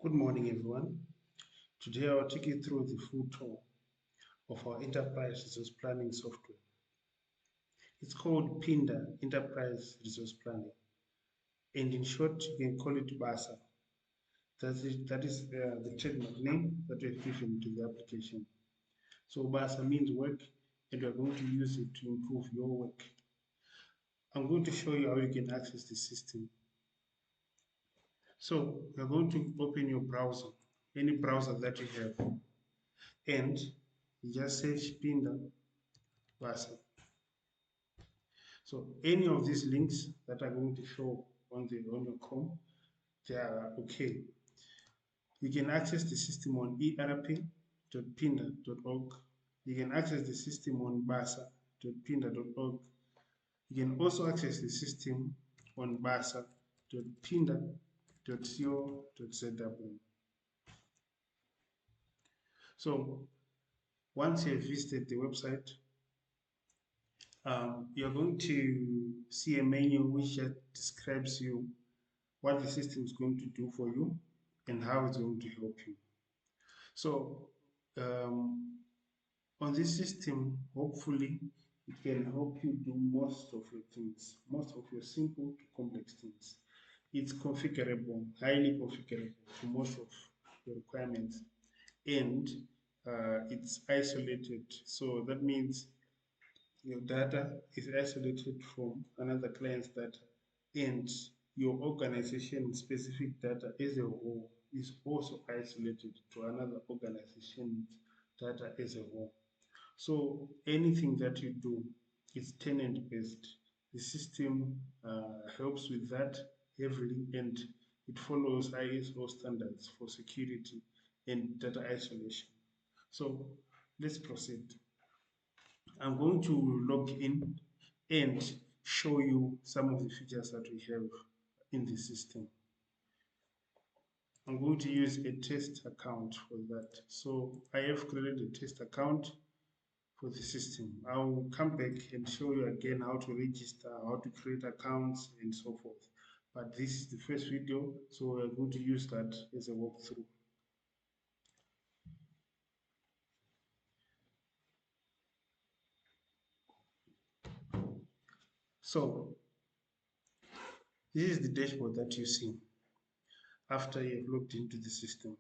Good morning, everyone. Today I'll take you through the full tour of our enterprise resource planning software. It's called Pindah Enterprise Resource Planning, and in short, you can call it Basa. That is the trademark name that we've given to the application. So Basa means work, and we're going to use it to improve your work. I'm going to show you how you can access the system. So we're going to open your browser, any browser that you have, and you just search Pindah Basa. So any of these links that are going to show on your Chrome, they are okay. You can access the system on erp.pindah.org. You can access the system on basa.pindah.org. You can also access the system on basa.pindah.co.zw. So once you have visited the website, you're going to see a menu which describes you what the system is going to do for you and how it's going to help you. So on this system, hopefully it can help you do most of your things, most of your simple to complex things. It's configurable, highly configurable to most of your requirements, and it's isolated. So that means your data is isolated from another client's data, and your organization specific data as a whole is also isolated to another organization's data as a whole. So anything that you do is tenant based. The system helps with that heavily, and it follows ISO standards for security and data isolation. So let's proceed. I'm going to log in and show you some of the features that we have in the system. I'm going to use a test account for that. So I have created a test account for the system. I will come back and show you again how to register, how to create accounts, and so forth. But this is the first video, so we're going to use that as a walkthrough. So this is the dashboard that you see after you've logged into the system.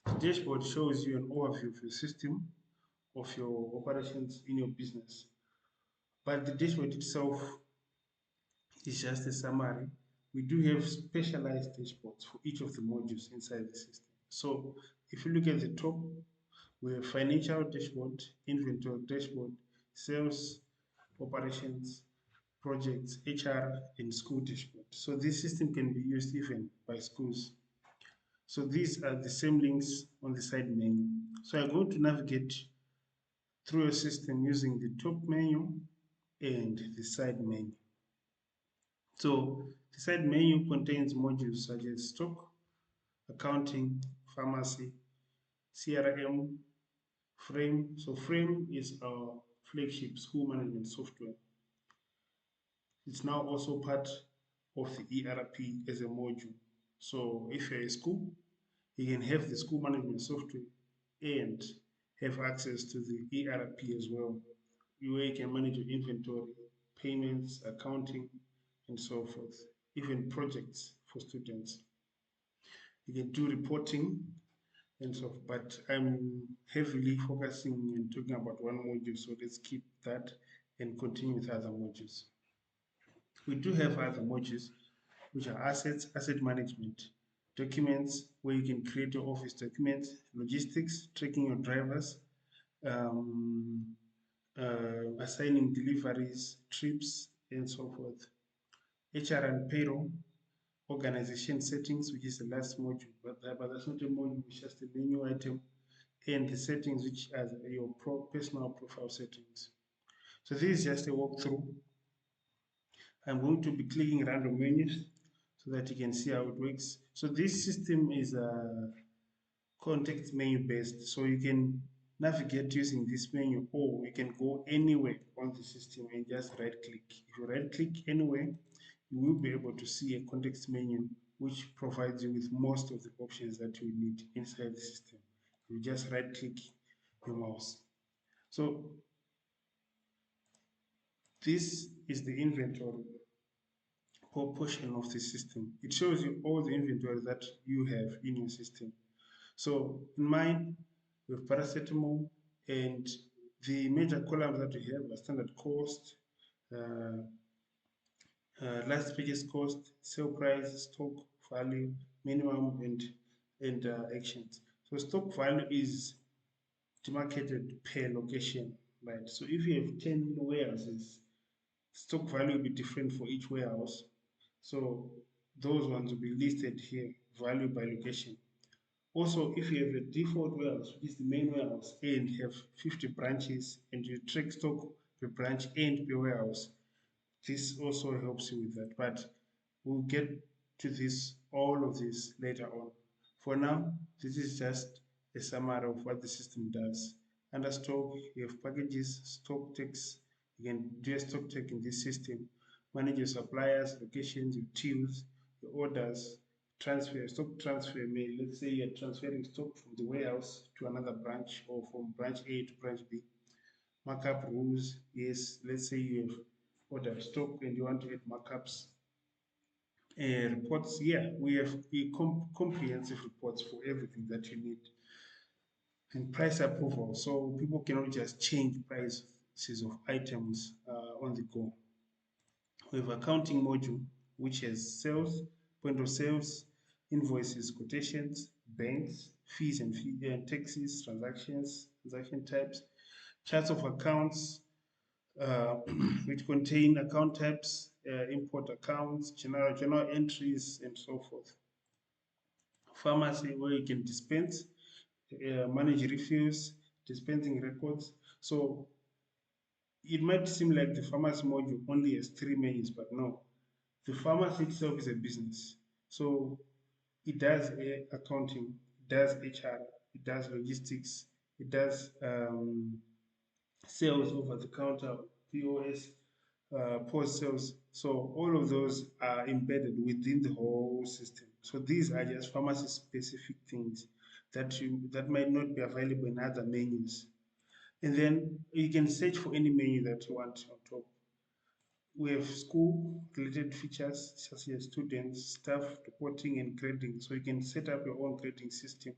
The dashboard shows you an overview of your system, of your operations in your business. But the dashboard itself is just a summary. We do have specialized dashboards for each of the modules inside the system. So if you look at the top, we have financial dashboard, inventory dashboard, sales, operations, projects, HR, and school dashboard. So this system can be used even by schools. So these are the same links on the side menu. So I'm going to navigate through a system using the top menu and the side menu. So the side menu contains modules such as stock, accounting, pharmacy, CRM, Frame. So Frame is our flagship school management software. It's now also part of the ERP as a module. So if you're a school, you can have the school management software and have access to the ERP as well, where you can manage your inventory, payments, accounting, and so forth, even projects for students. You can do reporting and so forth, but I'm heavily focusing and talking about one module, so let's keep that and continue with other modules. We do have other modules, which are assets, asset management, documents, where you can create your office documents, logistics, tracking your drivers, um, assigning deliveries, trips, and so forth. HR and payroll, organization settings, which is the last module, but that's not a module, it's just a menu item, and the settings, which are your personal profile settings. So this is just a walkthrough. I'm going to be clicking random menus so that you can see how it works. So this system is context menu based, so you can navigate using this menu, or you can go anywhere on the system and just right click. If you right click anywhere, you will be able to see a context menu which provides you with most of the options that you need inside the system. You just right click your mouse. So this is the inventory portion of the system. It shows you all the inventory that you have in your system. So in mine, we have paracetamol, and the major columns that we have are standard cost, uh, last purchase cost, sale price, stock value, minimum, and actions. So stock value is demarcated per location, right? So if you have 10 warehouses, stock value will be different for each warehouse. So those ones will be listed here, value by location. Also, if you have a default warehouse, which is the main warehouse, and have 50 branches, and you track stock per branch and per warehouse, this also helps you with that. But we'll get to this, all of this later on. For now, this is just a summary of what the system does. Under stock, you have packages, stock takes. You can do a stock take in this system. Manage your suppliers, locations, your tills, your orders, transfer, stock transfer. May let's say you're transferring stock from the warehouse to another branch or from branch A to branch B. Markup rules, yes, let's say you have ordered stock and you want to add markups. Reports, yeah, we have comprehensive reports for everything that you need. And price approval, so people cannot just change prices of items on the go. We have accounting module, which has sales, point of sales, invoices, quotations, banks, fees and taxes, transactions, transaction types, charts of accounts, uh, which contain account types, import accounts, general entries, and so forth. Pharmacy, where you can dispense, manage refills, dispensing records. So it might seem like the pharmacy module only has three menus, but no. The pharmacy itself is a business. So it does accounting, it does HR, it does logistics, it does sales over the counter, POS, post sales. So all of those are embedded within the whole system. So these are just pharmacy specific things that might not be available in other menus. And then you can search for any menu that you want on top. We have school related features such as students, staff reporting, and grading. So you can set up your own grading system.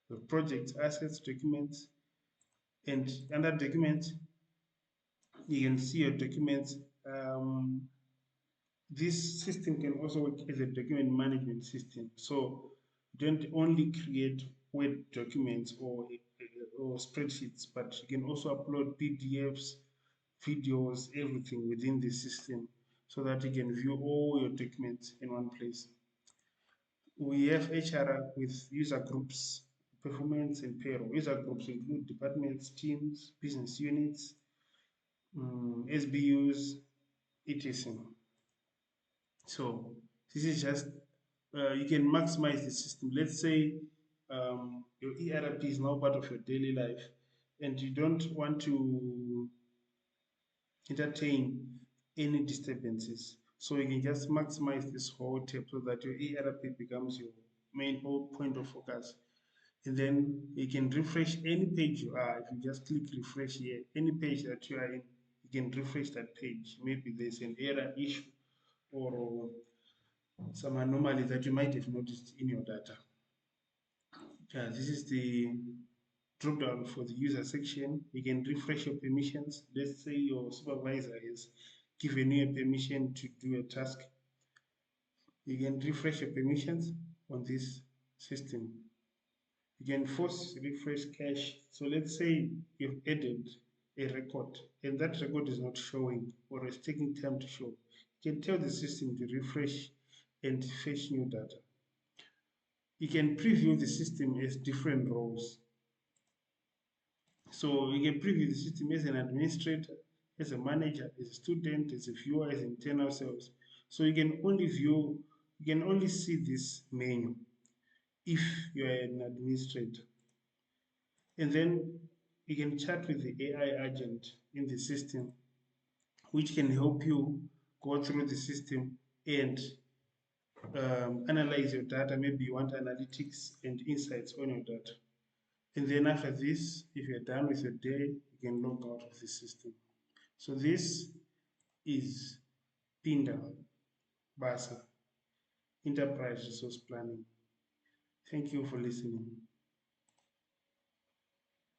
The projects, assets, documents, and under documents, you can see your documents. This system can also work as a document management system. So you don't only create Word documents or spreadsheets, but you can also upload PDFs, videos, everything within the system so that you can view all your documents in one place. We have HR with user groups, performance and payroll. User groups include departments, teams, business units, SBUs, etc. So this is just, you can maximize the system. Let's say your ERP is now part of your daily life and you don't want to entertain any disturbances. So you can just maximize this whole tab so that your ERP becomes your main point of focus. And then you can refresh any page you are. If you just click refresh here, any page that you are in, you can refresh that page. Maybe there's an error issue or some anomaly that you might have noticed in your data. This is the drop down for the user section. You can refresh your permissions. Let's say your supervisor has given you a permission to do a task. You can refresh your permissions on this system. You can force refresh cache. So let's say you've added a record and that record is not showing or is taking time to show. You can tell the system to refresh and fetch new data. You can preview the system as different roles. So you can preview the system as an administrator, as a manager, as a student, as a viewer, as internal sales. So you can only view, you can only see this menu if you are an administrator. And then you can chat with the AI agent in the system, which can help you go through the system and analyze your data. Maybe you want analytics and insights on your data. And then after this, if you're done with your day, you can log out of the system. So this is Pindah, Basa, Enterprise Resource Planning. Thank you for listening.